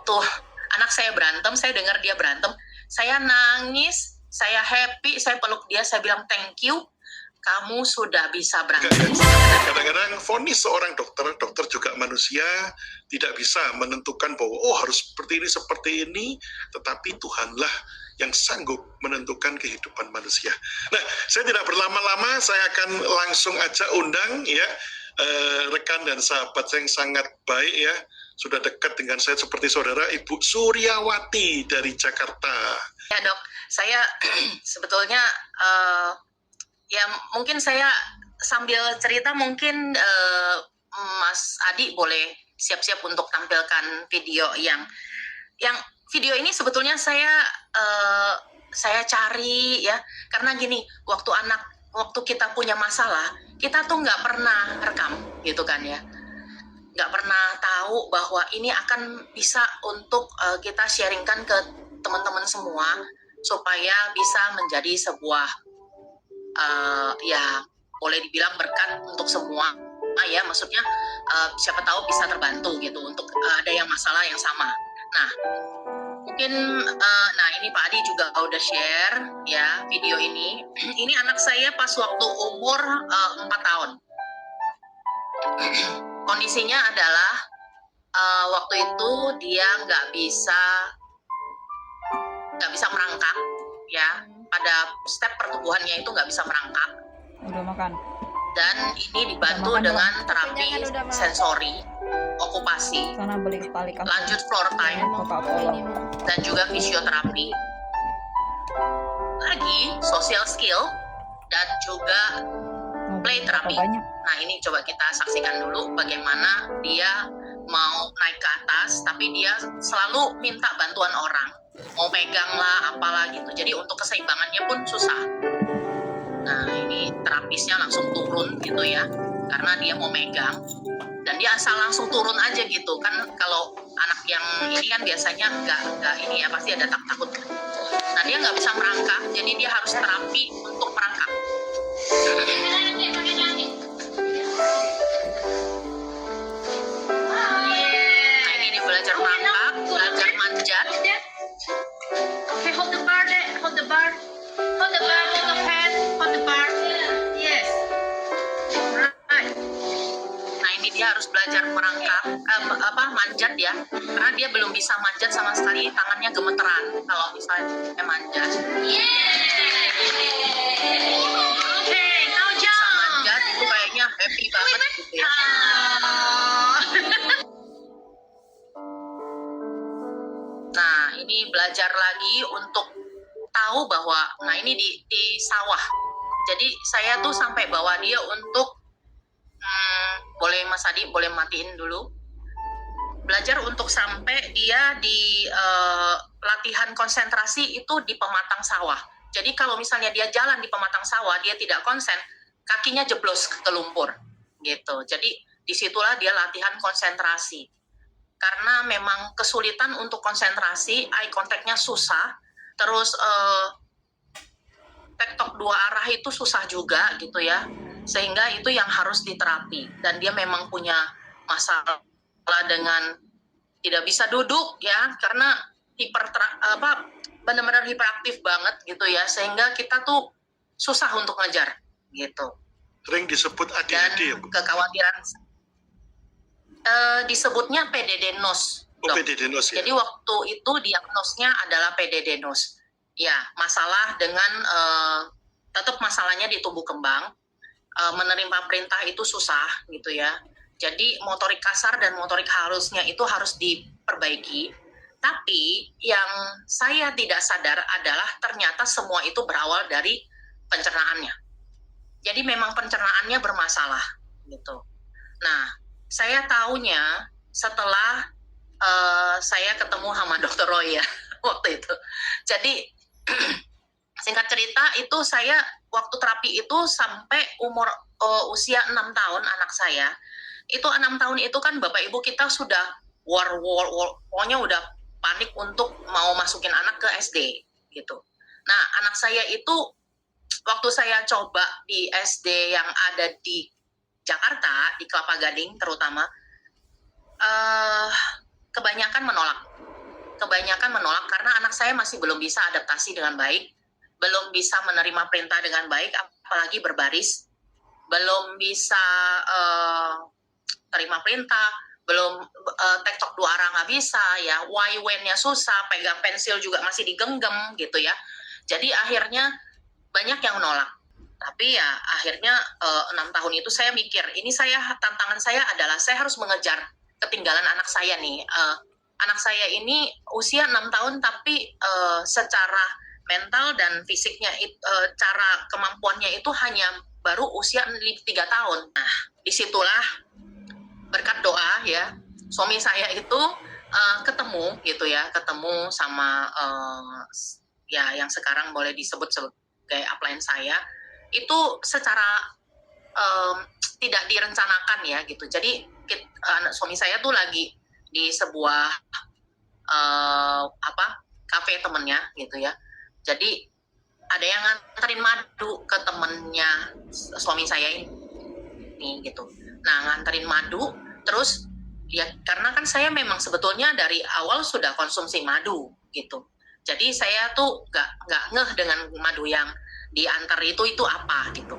waktu anak saya berantem, saya dengar dia berantem, saya nangis, saya happy, saya peluk dia, saya bilang thank you, kamu sudah bisa berantem. Kadang-kadang vonis seorang dokter juga manusia, tidak bisa menentukan bahwa harus seperti ini, tetapi Tuhanlah yang sanggup menentukan kehidupan manusia. Nah, saya tidak berlama-lama, saya akan langsung aja undang ya rekan dan sahabat yang sangat baik ya, sudah dekat dengan saya seperti saudara, Ibu Suryawati dari Jakarta. Ya dok, saya sebetulnya ya mungkin saya sambil cerita mungkin Mas Adi boleh siap-siap untuk tampilkan video yang video ini sebetulnya saya cari ya, karena gini, waktu kita punya masalah, kita tuh nggak pernah rekam gitu kan ya, nggak pernah tahu bahwa ini akan bisa untuk kita sharingkan ke teman-teman semua supaya bisa menjadi sebuah ya boleh dibilang berkat untuk semua ya, maksudnya siapa tahu bisa terbantu gitu untuk ada yang masalah yang sama. Nah mungkin ini Pak Adi juga udah share ya video ini. Ini anak saya pas waktu umur 4 tahun. Kondisinya adalah waktu itu dia nggak bisa merangkak ya, pada step pertumbuhannya itu nggak bisa merangkak. Udah makan. Dan ini dibantu dengan terapi sensori, okupasi, lanjut floor time, dan juga fisioterapi, lagi social skill, dan juga play terapi. Nah ini coba kita saksikan dulu bagaimana dia mau naik ke atas, tapi dia selalu minta bantuan orang, mau pegang lah apalah gitu, jadi untuk keseimbangannya pun susah. Nah ini terapisnya langsung turun gitu ya, karena dia mau megang, dan dia asal langsung turun aja gitu kan. Kalau anak yang ini kan biasanya nggak ini ya, pasti ada takut. Nah dia nggak bisa merangkak, jadi dia harus terapi untuk merangkak. Nah ini dia belajar merangkak, belajar manjat. Okay, hold the bar there, hold the bar, hold the bar, hold the pen, hold the bar. Yes. Alright. Nah ini dia harus belajar merangkak, manjat ya, karena dia belum bisa manjat sama sekali, tangannya gemeteran kalau misalnya manjat. Okay, now jump. Bisa manjat itu kayaknya happy banget gitu ya. Nah ini belajar lagi untuk tahu bahwa, nah ini di sawah, jadi saya tuh sampai bawa dia untuk boleh Mas Adi boleh matiin dulu, belajar untuk sampai dia di latihan konsentrasi itu di pematang sawah. Jadi kalau misalnya dia jalan di pematang sawah, dia tidak konsen, kakinya jeblos ke lumpur gitu. Jadi disitulah dia latihan konsentrasi, karena memang kesulitan untuk konsentrasi, eye contact-nya susah, terus tektok dua arah itu susah juga gitu ya, sehingga itu yang harus diterapi. Dan dia memang punya masalah dengan tidak bisa duduk ya, karena benar-benar hiperaktif banget gitu ya, sehingga kita tuh susah untuk ngejar gitu. Sering disebut ADHD ya, Bu? Kekhawatiran disebutnya PDD-NOS. PDD-NOS ya. Jadi waktu itu diagnosnya adalah PDD-NOS. Ya, masalah dengan tetap masalahnya di tumbuh kembang, menerima perintah itu susah gitu ya. Jadi motorik kasar dan motorik halusnya itu harus diperbaiki. Tapi yang saya tidak sadar adalah ternyata semua itu berawal dari pencernaannya. Jadi memang pencernaannya bermasalah gitu. Nah, saya tahunya setelah saya ketemu sama Dr. Roy ya waktu itu. Jadi singkat cerita itu saya waktu terapi itu sampai umur usia 6 tahun anak saya. Itu 6 tahun itu kan Bapak Ibu kita sudah pokoknya udah panik untuk mau masukin anak ke SD gitu. Nah, anak saya itu waktu saya coba di SD yang ada di Jakarta, di Kelapa Gading terutama, kebanyakan menolak kebanyakan menolak karena anak saya masih belum bisa adaptasi dengan baik, belum bisa menerima perintah dengan baik, apalagi berbaris, belum bisa terima perintah, belum tektok dua arah nggak bisa ya, why when-nya susah, pegang pensil juga masih digenggam gitu ya. Jadi akhirnya banyak yang menolak. Tapi ya akhirnya 6 tahun itu saya mikir, ini tantangan saya adalah saya harus mengejar ketinggalan anak saya nih. Anak saya ini usia 6 tahun tapi secara mental dan fisiknya cara kemampuannya itu hanya baru usia 3 tahun. Nah, disitulah berkat doa ya, suami saya itu ketemu gitu ya, ketemu sama ya yang sekarang boleh disebut sebagai upline saya, itu secara tidak direncanakan ya gitu. Jadi suami saya tuh lagi di sebuah kafe temennya gitu ya. Jadi ada yang nganterin madu ke temennya suami saya ini gitu. Nah, nganterin madu, terus ya karena kan saya memang sebetulnya dari awal sudah konsumsi madu gitu. Jadi saya tuh nggak ngeh dengan madu yang diantar itu apa gitu.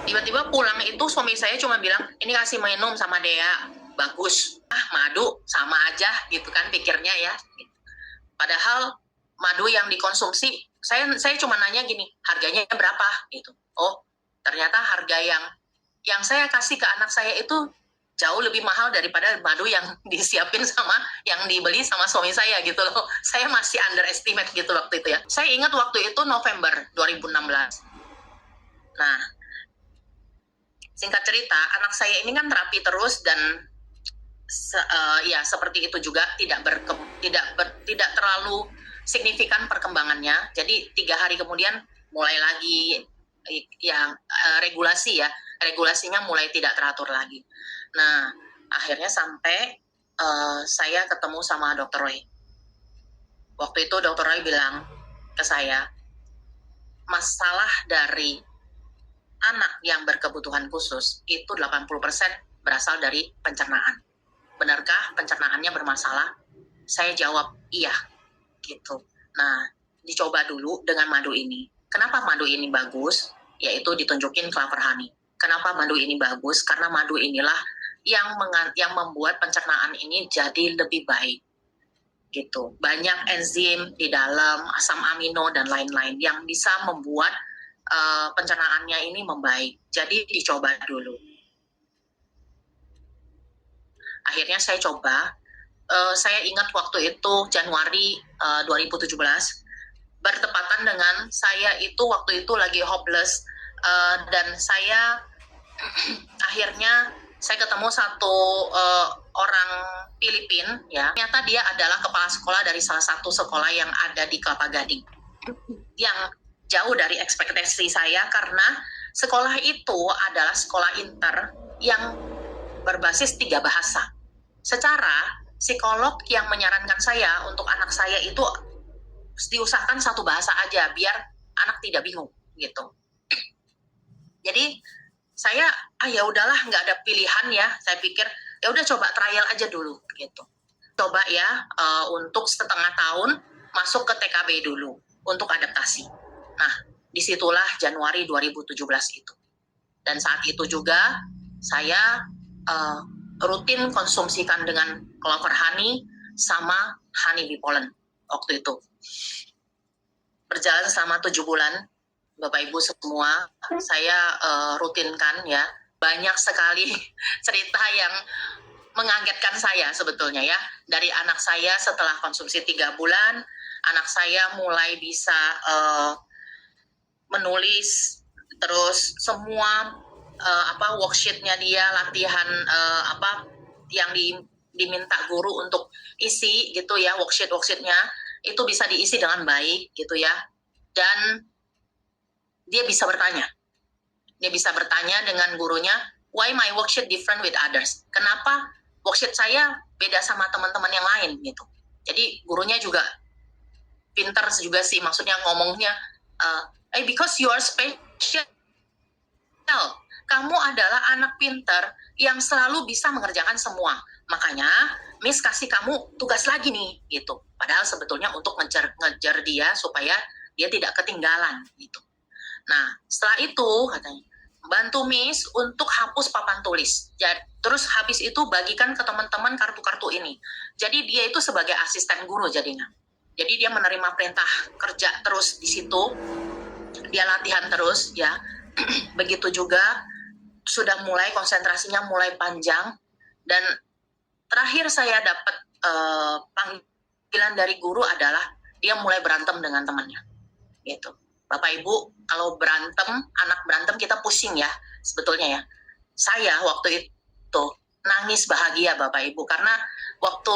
Tiba-tiba pulang itu suami saya cuma bilang, ini kasih minum sama Dea, bagus. Madu sama aja gitu kan pikirnya ya. Padahal madu yang dikonsumsi, saya cuma nanya gini, harganya berapa gitu. Oh, ternyata harga yang saya kasih ke anak saya itu jauh lebih mahal daripada madu yang disiapin sama yang dibeli sama suami saya gitu loh. Saya masih underestimate gitu waktu itu ya. Saya ingat waktu itu November 2016. Nah, singkat cerita, anak saya ini kan terapi terus dan ya seperti itu juga tidak terlalu signifikan perkembangannya. Jadi 3 hari kemudian mulai lagi yang regulasinya mulai tidak teratur lagi. Nah, akhirnya sampai saya ketemu sama Dr. Roy. Waktu itu Dr. Roy bilang ke saya, masalah dari anak yang berkebutuhan khusus itu 80% berasal dari pencernaan. Benarkah pencernaannya bermasalah? Saya jawab, iya. Gitu. Nah, dicoba dulu dengan madu ini. Kenapa madu ini bagus? Yaitu ditunjukin Clover Honey. Kenapa madu ini bagus? Karena madu inilah yang membuat pencernaan ini jadi lebih baik. Gitu. Banyak enzim di dalam, asam amino dan lain-lain yang bisa membuat pencernaannya ini membaik. Jadi dicoba dulu. Akhirnya saya coba. Saya ingat waktu itu Januari 2017, bertepatan dengan saya itu waktu itu lagi hopeless, dan saya akhirnya saya ketemu satu orang Filipina ya. Ternyata dia adalah kepala sekolah dari salah satu sekolah yang ada di Kelapa Gading, yang jauh dari ekspektasi saya karena sekolah itu adalah sekolah inter yang berbasis 3 bahasa. Secara psikolog yang menyarankan saya untuk anak saya itu diusahakan 1 bahasa aja biar anak tidak bingung gitu. Jadi saya ya udahlah, nggak ada pilihan ya. Saya pikir ya udah coba trial aja dulu gitu. Coba ya untuk setengah tahun masuk ke TKB dulu untuk adaptasi. Nah, disitulah Januari 2017 itu. Dan saat itu juga saya rutin konsumsikan dengan Clover Honey sama Honey Bee Pollen waktu itu. Berjalan selama 7 bulan, Bapak Ibu semua, saya rutinkan ya. Banyak sekali cerita yang mengagetkan saya sebetulnya ya. Dari anak saya setelah konsumsi 3 bulan, anak saya mulai bisa menulis, terus semua worksheet-nya dia, latihan yang diminta guru untuk isi gitu ya, worksheet-nya itu bisa diisi dengan baik gitu ya. Dan dia bisa bertanya dengan gurunya, why my worksheet different with others? Kenapa worksheet saya beda sama teman-teman yang lain gitu. Jadi gurunya juga pintar juga sih, maksudnya ngomongnya, because you are special. Kamu adalah anak pintar yang selalu bisa mengerjakan semua. Makanya Miss kasih kamu tugas lagi nih gitu. Padahal sebetulnya untuk ngejar dia supaya dia tidak ketinggalan gitu. Nah, setelah itu katanya bantu Miss untuk hapus papan tulis. Terus habis itu bagikan ke teman-teman kartu-kartu ini. Jadi dia itu sebagai asisten guru jadinya. Jadi dia menerima perintah kerja terus di situ. Dia latihan terus ya. Begitu juga sudah mulai konsentrasinya mulai panjang, dan terakhir saya dapat panggilan dari guru adalah dia mulai berantem dengan temannya gitu. Bapak Ibu, kalau berantem, anak berantem kita pusing ya sebetulnya ya. Saya waktu itu nangis bahagia Bapak Ibu, karena waktu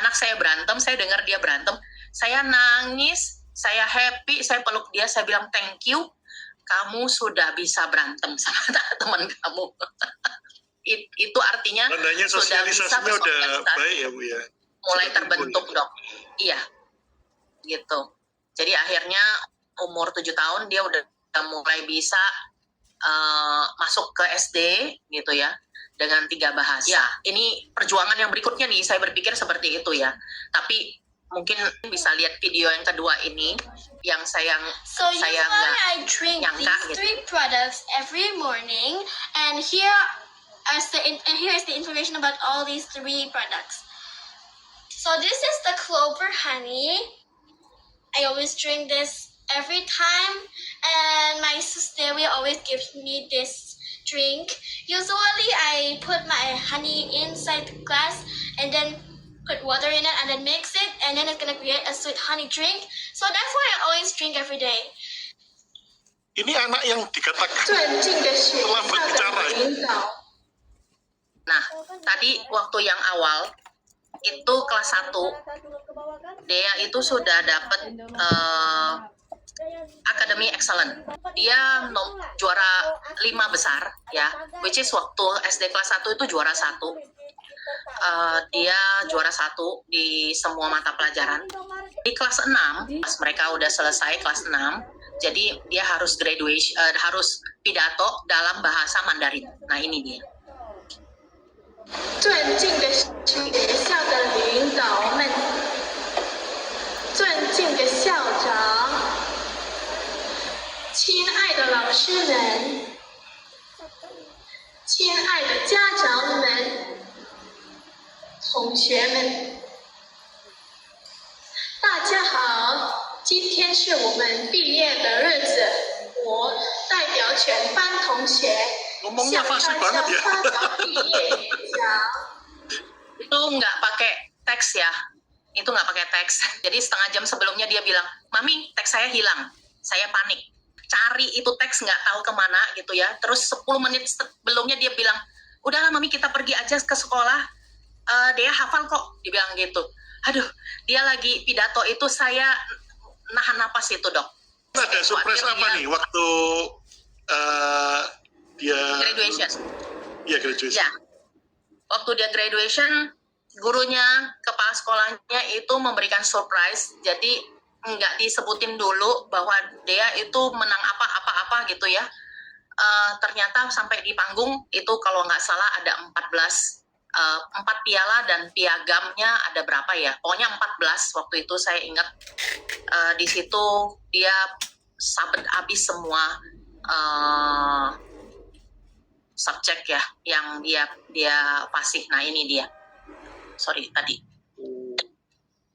anak saya berantem, saya dengar dia berantem, saya nangis, saya happy, saya peluk dia, saya bilang thank you, kamu sudah bisa berantem sama teman kamu. Itu artinya tandanya sudah bisa udah baik ya Bu ya. Mulai Sudah terbentuk ya. dok. Iya. Gitu. Jadi akhirnya umur 7 tahun dia udah mulai bisa masuk ke SD gitu ya, dengan 3 bahasa. Ya, ini perjuangan yang berikutnya nih, saya berpikir seperti itu ya. Tapi mungkin bisa lihat video yang kedua ini yang saya I drink nyangka these gitu. 3 products every morning, and here is the information about all these 3 products. So this is the clover honey. I always drink this every time, and my sister will always give me this drink. Usually I put my honey inside the glass and then put water in it and then mix it, and then it's gonna create a sweet honey drink. So that's why I always drink every day. Ini anak yang dikatakan terlambat bicara. Nah, tadi waktu yang awal itu kelas 1 dia itu sudah dapat Academy Excellent. Dia juara 5 besar ya, which is waktu SD kelas 1 itu juara 1. Dia juara 1 di semua mata pelajaran. Di kelas 6, pas mereka udah selesai kelas 6, jadi dia harus graduation, harus pidato dalam bahasa Mandarin. Nah, ini dia. 尊敬的学校的领导们，尊敬的校长，亲爱的老师们，亲爱的家长们，同学们，大家好！今天是我们毕业的日子，我代表全班同学。 Ngomongnya fasih banget ya. Itu nggak pakai teks ya, itu nggak pakai teks. Jadi setengah jam sebelumnya dia bilang, Mami, teks saya hilang, saya panik. Cari itu teks nggak tahu kemana gitu ya. Terus 10 menit sebelumnya dia bilang, udahlah Mami kita pergi aja ke sekolah, dia hafal kok, dia bilang gitu. Aduh, dia lagi pidato itu saya nahan napas itu dok. Ada surprise apa nih waktu dia graduation? Iya, graduation. Ya, waktu dia graduation, gurunya, kepala sekolahnya itu memberikan surprise. Jadi nggak disebutin dulu bahwa dia itu menang apa gitu ya. Ternyata sampai di panggung itu kalau nggak salah ada 4 piala dan piagamnya ada berapa ya? Pokoknya 14 waktu itu saya ingat. Di situ dia sabet habis semua subjek ya yang dia fasih. Nah ini dia. Sorry tadi.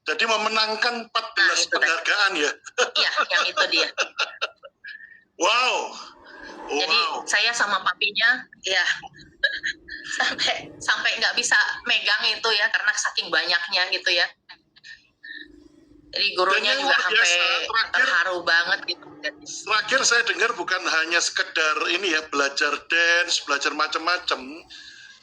Jadi memenangkan 14 penghargaan ya? Iya, yang itu dia. Wow. Jadi saya sama papinya ya sampai nggak bisa megang itu ya karena saking banyaknya gitu ya. Jadi gurunya juga sampai terharu banget gitu. Terakhir saya dengar bukan hanya sekedar ini ya, belajar dance, belajar macam-macam.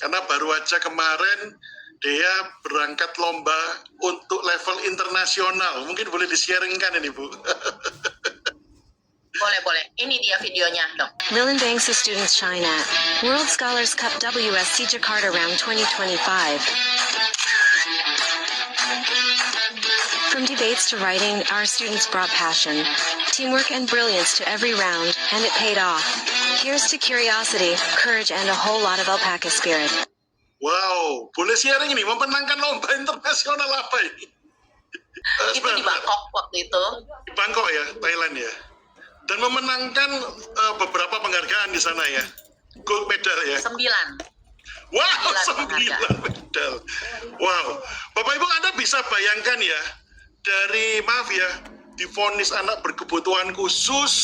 Karena baru aja kemarin dia berangkat lomba untuk level internasional. Mungkin boleh di-sharingkan ini Bu. Boleh. Ini dia videonya dong. Lillian Banks' students shine at World Scholars Cup WSC Jakarta Round 2025. From debates to writing, our students brought passion, teamwork and brilliance to every round, and it paid off. Here's to curiosity, courage and a whole lot of alpaca spirit. Wow, boleh sharing ini, memenangkan lomba internasional apa ini? Itu di Bangkok waktu itu. Di Bangkok ya, Thailand ya. Dan memenangkan beberapa penghargaan di sana ya. Gold medal ya. 9. Wow, 9 penghargaan. medal. Wow. Bapak Ibu Anda bisa bayangkan ya, dari maaf ya, divonis anak berkebutuhan khusus,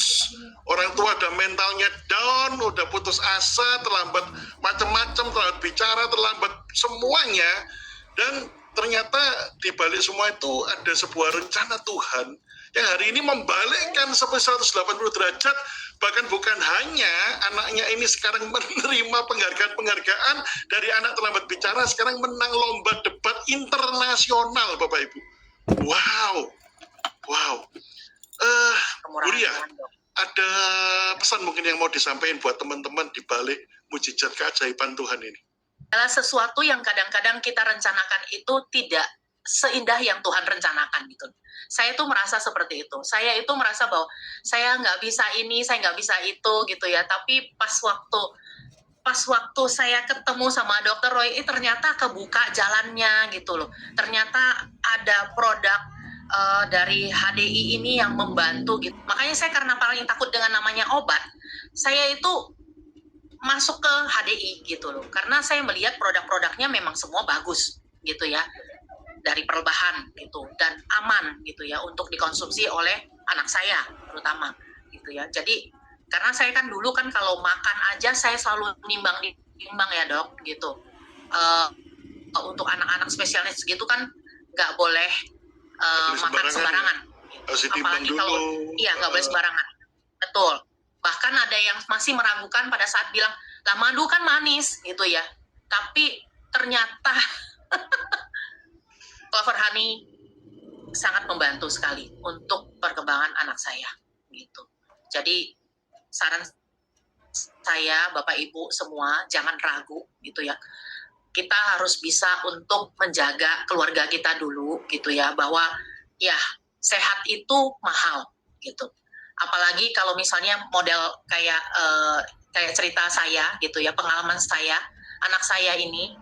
orang tua udah mentalnya down, udah putus asa, terlambat macam-macam, terlambat bicara, terlambat semuanya, dan ternyata di balik semua itu ada sebuah rencana Tuhan yang hari ini membalikkan sampai 180 derajat, bahkan bukan hanya anaknya ini sekarang menerima penghargaan-penghargaan dari anak terlambat bicara, sekarang menang lomba debat internasional, Bapak Ibu. Wow. Kemurahan Buria, Tuhan, Dok. ada pesan mungkin yang mau disampaikan buat teman-teman di balik mujizat keajaiban Tuhan ini? Adalah sesuatu yang kadang-kadang kita rencanakan itu tidak seindah yang Tuhan rencanakan gitu. Saya itu merasa seperti itu. Saya itu merasa bahwa saya nggak bisa ini, saya nggak bisa itu gitu ya. Tapi pas waktu saya ketemu sama Dr. Roy, ternyata kebuka jalannya gitu loh. Ternyata ada produk dari HDI ini yang membantu gitu. Makanya saya karena paling takut dengan namanya obat, saya itu masuk ke HDI gitu loh. Karena saya melihat produk-produknya memang semua bagus gitu ya. Dari perbahan gitu dan aman gitu ya untuk dikonsumsi oleh anak saya terutama gitu ya. Jadi karena saya kan dulu kan kalau makan aja saya selalu nimbang ya Dok gitu. Untuk anak-anak spesialis gitu kan nggak boleh makan sembarangan. Harus ditimbang Apalagi dulu. kalau nggak boleh sembarangan. Betul. Bahkan ada yang masih meragukan pada saat bilang, lah madu kan manis gitu ya. Tapi ternyata Clover Honey sangat membantu sekali untuk perkembangan anak saya gitu. Jadi saran saya Bapak Ibu semua jangan ragu gitu ya. Kita harus bisa untuk menjaga keluarga kita dulu gitu ya, bahwa ya sehat itu mahal gitu. Apalagi kalau misalnya model kayak cerita saya gitu ya, pengalaman saya, anak saya ini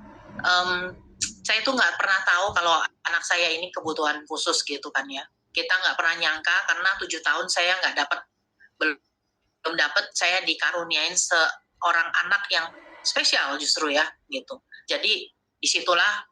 saya tuh nggak pernah tahu kalau anak saya ini kebutuhan khusus gitu kan ya. Kita nggak pernah nyangka karena 7 tahun saya belum dapat saya dikaruniain seorang anak yang spesial justru ya gitu. Jadi disitulah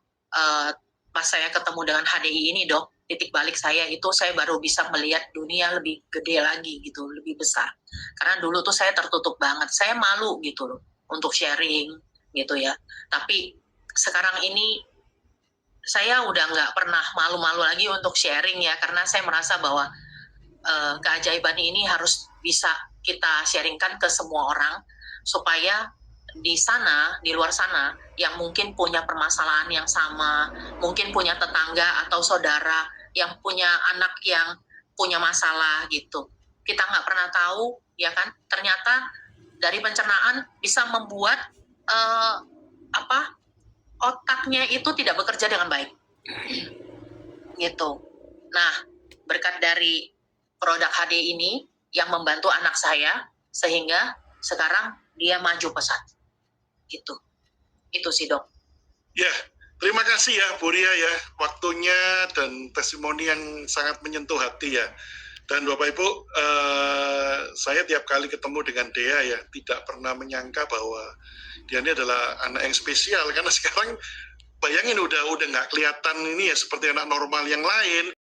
pas saya ketemu dengan HDI ini Dok, titik balik saya itu saya baru bisa melihat dunia lebih gede lagi gitu, lebih besar. Karena dulu tuh saya tertutup banget, saya malu gitu loh untuk sharing gitu ya. Tapi sekarang ini saya udah nggak pernah malu-malu lagi untuk sharing ya, karena saya merasa bahwa keajaiban ini harus bisa kita sharingkan ke semua orang supaya di sana, di luar sana yang mungkin punya permasalahan yang sama, mungkin punya tetangga atau saudara yang punya anak yang punya masalah gitu. Kita nggak pernah tahu ya kan, ternyata dari pencernaan bisa membuat otaknya itu tidak bekerja dengan baik gitu. Nah, berkat dari produk HD ini yang membantu anak saya sehingga sekarang dia maju pesat gitu. Itu sih Dok. Ya, terima kasih ya Buria ya, waktunya dan testimoni yang sangat menyentuh hati ya. Dan Bapak Ibu, saya tiap kali ketemu dengan Dea ya, tidak pernah menyangka bahwa dia ini adalah anak yang spesial, karena sekarang bayangin udah nggak kelihatan ini ya seperti anak normal yang lain.